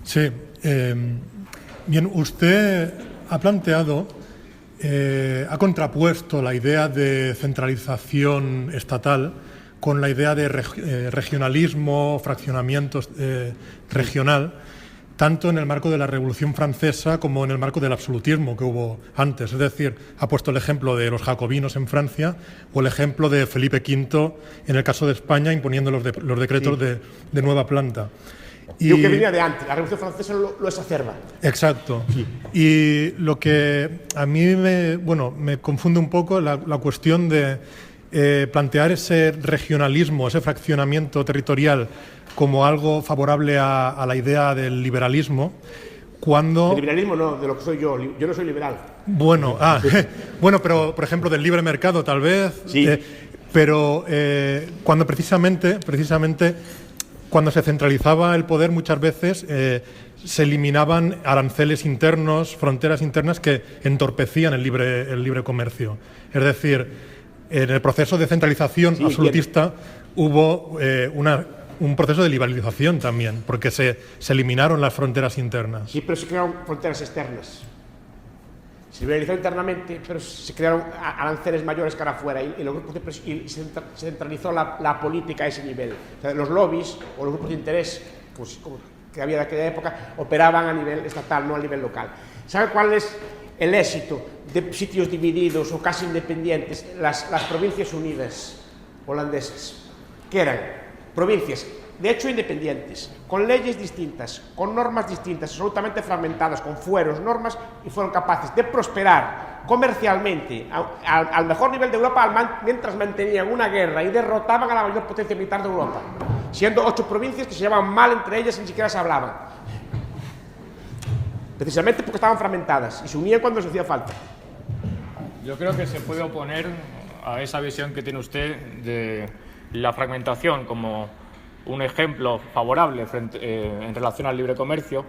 Sí. Bien, usted ha planteado, ha contrapuesto la idea de centralización estatal con la idea de regionalismo, fraccionamiento regional, tanto en el marco de la Revolución Francesa como en el marco del absolutismo que hubo antes. Es decir, ha puesto el ejemplo de los jacobinos en Francia o el ejemplo de Felipe V en el caso de España, imponiendo los decretos de nueva planta. Y que venía de antes, la Revolución Francesa lo exacerba. Exacto. Sí. Y lo que a mí me confunde un poco la cuestión de plantear ese regionalismo, ese fraccionamiento territorial como algo favorable a la idea del liberalismo, cuando... El liberalismo no, de lo que soy yo no soy liberal. Bueno, bueno, pero por ejemplo del libre mercado tal vez, sí. Pero cuando precisamente cuando se centralizaba el poder muchas veces se eliminaban aranceles internos, fronteras internas que entorpecían el libre comercio. Es decir, en el proceso de centralización absolutista hubo un proceso de liberalización también, porque se eliminaron las fronteras internas. Sí, pero se crearon fronteras externas. Se liberalizó internamente, pero se crearon aranceles mayores cara afuera y se centralizó la política a ese nivel. O sea, los lobbies o los grupos de interés pues, que había de aquella época operaban a nivel estatal, no a nivel local. ¿Sabe cuál es el éxito de sitios divididos o casi independientes? Las provincias unidas holandesas, que eran provincias de hecho independientes, con leyes distintas, con normas distintas, absolutamente fragmentadas, con fueros, normas, y fueron capaces de prosperar comercialmente al mejor nivel de Europa mientras mantenían una guerra y derrotaban a la mayor potencia militar de Europa, siendo 8 provincias que se llevaban mal entre ellas y ni siquiera se hablaban, precisamente porque estaban fragmentadas y se unían cuando les hacía falta. Yo creo que se puede oponer a esa visión que tiene usted de la fragmentación como un ejemplo favorable en relación al libre comercio,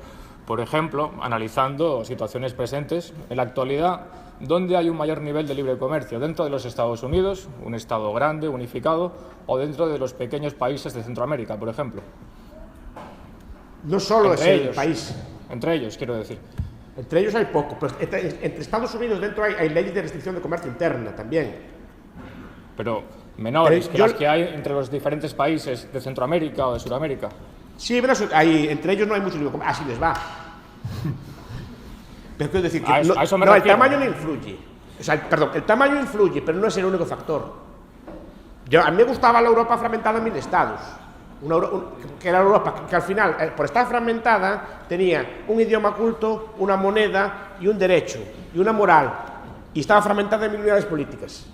por ejemplo, analizando situaciones presentes en la actualidad, donde hay un mayor nivel de libre comercio, dentro de los Estados Unidos, un Estado grande, unificado, o dentro de los pequeños países de Centroamérica, por ejemplo. No solo es el país. Entre ellos, quiero decir. Entre ellos hay poco, pero entre Estados Unidos dentro hay leyes de restricción de comercio interna también. Pero menores que las que hay entre los diferentes países de Centroamérica o de Sudamérica. Sí, pero entre ellos no hay mucho libre comercio, así les va. Pero quiero decir que el tamaño no influye. O sea, perdón, el tamaño influye, pero no es el único factor. A mí me gustaba la Europa fragmentada en 1000 estados. Que era Europa que al final, por estar fragmentada, tenía un idioma culto, una moneda y un derecho y una moral. Y estaba fragmentada en 1000 unidades políticas.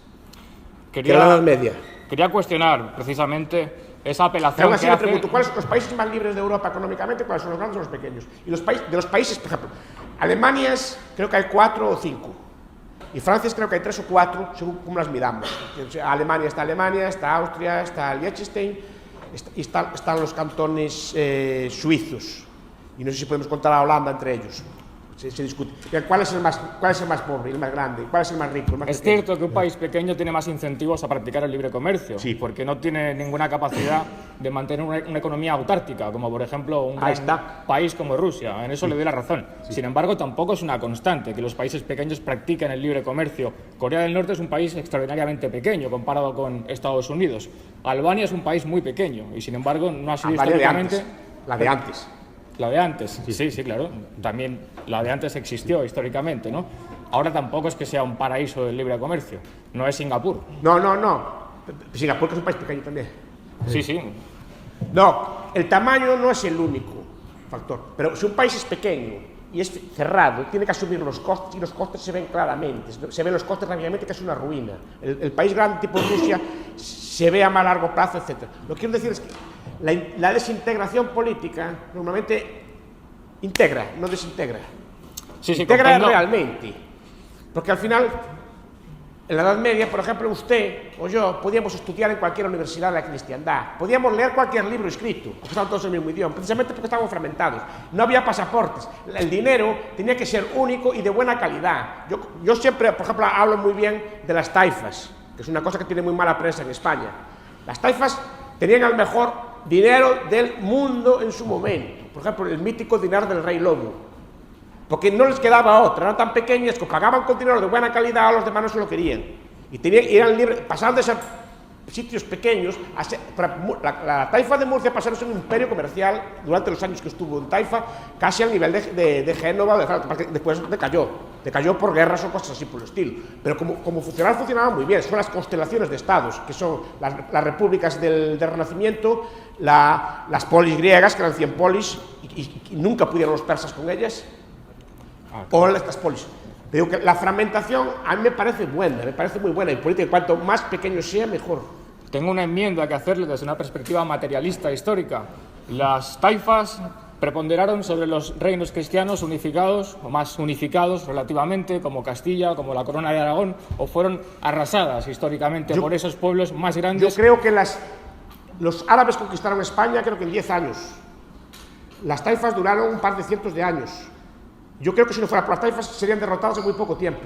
Quería cuestionar precisamente esa apelación que hace... pregunto, ¿cuáles son los países más libres de Europa económicamente? ¿Cuáles son los grandes o los pequeños? Y de los países, por ejemplo, Alemania creo que hay 4 o 5. Y Francia creo que hay 3 o 4, según cómo las midamos. Alemania, está Austria, está Liechtenstein, y están los cantones suizos. Y no sé si podemos contar a Holanda entre ellos. Se discute. ¿Cuál es el más pobre, el más grande? ¿Cuál es el más rico? Es cierto que un país pequeño tiene más incentivos a practicar el libre comercio, porque no tiene ninguna capacidad de mantener una economía autárquica, como por ejemplo un país como Rusia. En eso le doy la razón. Sin embargo, tampoco es una constante que los países pequeños practiquen el libre comercio. Corea del Norte es un país extraordinariamente pequeño comparado con Estados Unidos. Albania es un país muy pequeño y sin embargo no ha sido históricamente... La de antes. La de antes, sí, claro. También la de antes existió históricamente, ¿no? Ahora tampoco es que sea un paraíso del libre comercio. No es Singapur. No. Singapur que es un país pequeño también. Sí. No, el tamaño no es el único factor. Pero si un país es pequeño y es cerrado, tiene que asumir los costes y los costes se ven claramente. Se ven los costes rápidamente, que es una ruina. El país grande tipo Rusia se ve a más largo plazo, etc. Lo que quiero decir es que la desintegración política normalmente integra, no desintegra. Integra realmente. Porque al final, en la Edad Media, por ejemplo, usted o yo podíamos estudiar en cualquier universidad de la cristiandad, podíamos leer cualquier libro escrito, porque estaban todos en el mismo idioma, precisamente porque estábamos fragmentados. No había pasaportes. El dinero tenía que ser único y de buena calidad. Yo siempre, por ejemplo, hablo muy bien de las taifas, que es una cosa que tiene muy mala prensa en España. Las taifas tenían el mejor dinero del mundo en su momento. por ejemplo, el mítico dinar del rey lobo, porque no les quedaba otra, eran tan pequeñas que pagaban con dinero de buena calidad, los demás no se lo querían, y eran libres, pasaban de ser sitios pequeños, la taifa de Murcia pasó a ser un imperio comercial durante los años que estuvo en Taifa, casi al nivel de Génova, después decayó por guerras o cosas así por el estilo, pero como funcionaba muy bien. Son las constelaciones de estados, que son las repúblicas del Renacimiento, las polis griegas, que eran 100 polis, y nunca pudieron los persas con ellas, o estas polis. Digo que la fragmentación a mí me parece buena, me parece muy buena, y política, cuanto más pequeño sea, mejor. Tengo una enmienda que hacerle desde una perspectiva materialista histórica. Las taifas preponderaron sobre los reinos cristianos unificados, o más unificados relativamente, como Castilla, como la Corona de Aragón, o fueron arrasadas históricamente por esos pueblos más grandes. Yo creo que los árabes conquistaron España, creo que en 10 años. Las taifas duraron un par de cientos de años. Yo creo que si no fuera por las taifas serían derrotados en muy poco tiempo.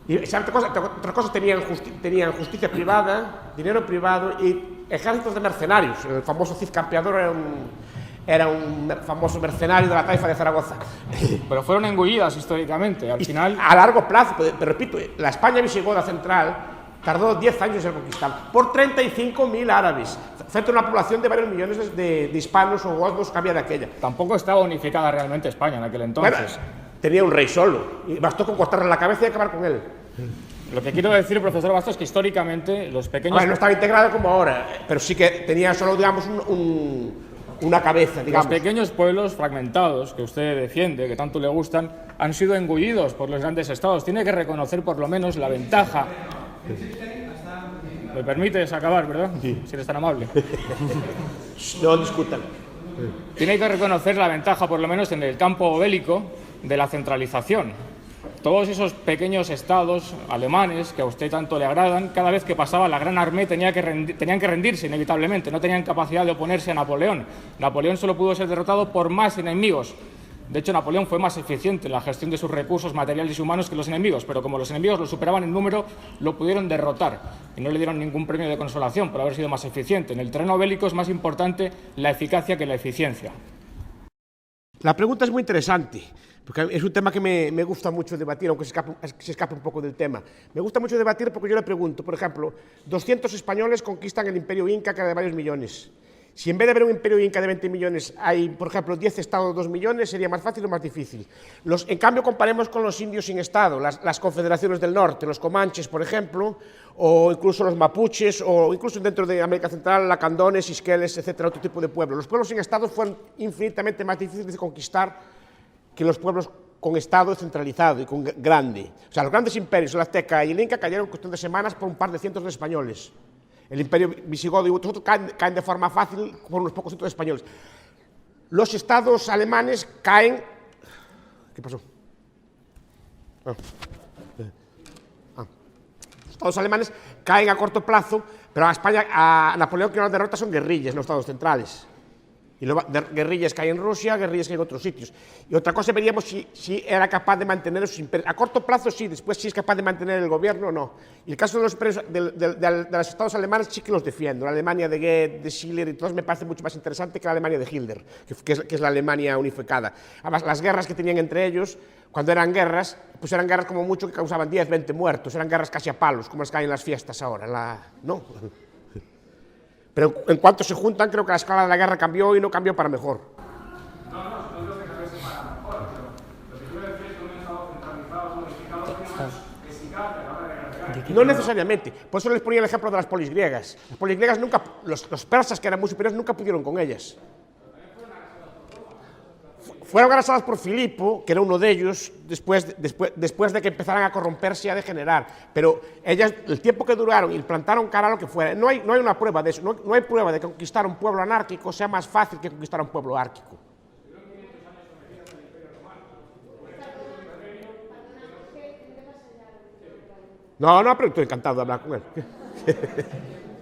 Y otra cosa tenían justicia privada, dinero privado y ejércitos de mercenarios. El famoso Cid Campeador era un famoso mercenario de la taifa de Zaragoza. Pero fueron engullidas históricamente, al final. A largo plazo, pero repito, la España visigoda central tardó 10 años en conquistar por 35.000 árabes, frente a una población de varios millones de hispanos o gozos que había de aquella. Tampoco estaba unificada realmente España en aquel entonces. Bueno, tenía un rey solo, y bastó con cortarle la cabeza y acabar con él. Lo que quiero decir, profesor Bastos, es que históricamente los pequeños... Bueno, no estaba integrado como ahora, pero sí que tenía solo, digamos, una cabeza, digamos. Los pequeños pueblos fragmentados que usted defiende, que tanto le gustan, han sido engullidos por los grandes estados. Tiene que reconocer por lo menos la ventaja. ¿Me permites acabar, verdad? Sí. Si eres tan amable. No discutan. Tiene que reconocer la ventaja, por lo menos en el campo bélico, de la centralización. Todos esos pequeños estados alemanes que a usted tanto le agradan, cada vez que pasaba la Gran Armée tenían que rendirse inevitablemente, no tenían capacidad de oponerse a Napoleón. Napoleón solo pudo ser derrotado por más enemigos. De hecho, Napoleón fue más eficiente en la gestión de sus recursos materiales y humanos que los enemigos, pero como los enemigos lo superaban en número, lo pudieron derrotar y no le dieron ningún premio de consolación por haber sido más eficiente. En el terreno bélico es más importante la eficacia que la eficiencia. La pregunta es muy interesante, porque es un tema que me gusta mucho debatir, aunque se escape un poco del tema. Me gusta mucho debatir porque yo le pregunto, por ejemplo, 200 españoles conquistan el imperio inca, que era de varios millones. Si en vez de haber un imperio inca de 20 millones hay, por ejemplo, 10 estados de 2 millones, ¿sería más fácil o más difícil? En cambio, comparemos con los indios sin estado, las confederaciones del norte, los comanches, por ejemplo, o incluso los mapuches, o incluso dentro de América Central, lacandones, isqueles, etcétera, otro tipo de pueblos. Los pueblos sin estado fueron infinitamente más difíciles de conquistar que los pueblos con estado centralizado y con grande. O sea, los grandes imperios, el azteca y el inca, cayeron en cuestión de semanas por un par de cientos de españoles. El imperio visigodo y otros caen de forma fácil por unos pocos cientos de españoles. Los estados alemanes caen... ¿Qué pasó? Los estados alemanes caen a corto plazo, pero a Napoleón que no derrota son guerrillas en los estados centrales. Y luego guerrillas que hay en Rusia, guerrillas que hay en otros sitios. Y otra cosa veríamos si era capaz de mantener sus imperios. A corto plazo sí, después si es capaz de mantener el gobierno o no. Y el caso de los imperios de los estados alemanes sí que los defiendo. La Alemania de Goethe, de Schiller y todos me parece mucho más interesante que la Alemania de Hitler, que es la Alemania unificada. Además, las guerras que tenían entre ellos, cuando eran guerras, pues eran guerras como mucho que causaban 10, 20 muertos. Eran guerras casi a palos, como las que hay en las fiestas ahora. ¿No? Pero en cuanto se juntan, creo que la escala de la guerra cambió y no cambió para mejor. No creo que cambiase para mejor, pero lo que quiero decir es que un estado centralizado, unificado, tiene más eficacia a la hora de guerrear. No necesariamente. Por eso les ponía el ejemplo de las polis griegas. Las polis griegas nunca, los persas, que eran muy superiores, nunca pudieron con ellas. Fueron arrasadas por Filipo, que era uno de ellos, después de que empezaran a corromperse y a degenerar. Pero ellas, el tiempo que duraron y plantaron cara a lo que fuera, no hay una prueba de eso. No hay prueba de que conquistar un pueblo anárquico sea más fácil que conquistar un pueblo árquico. No, pero estoy encantado de hablar con él.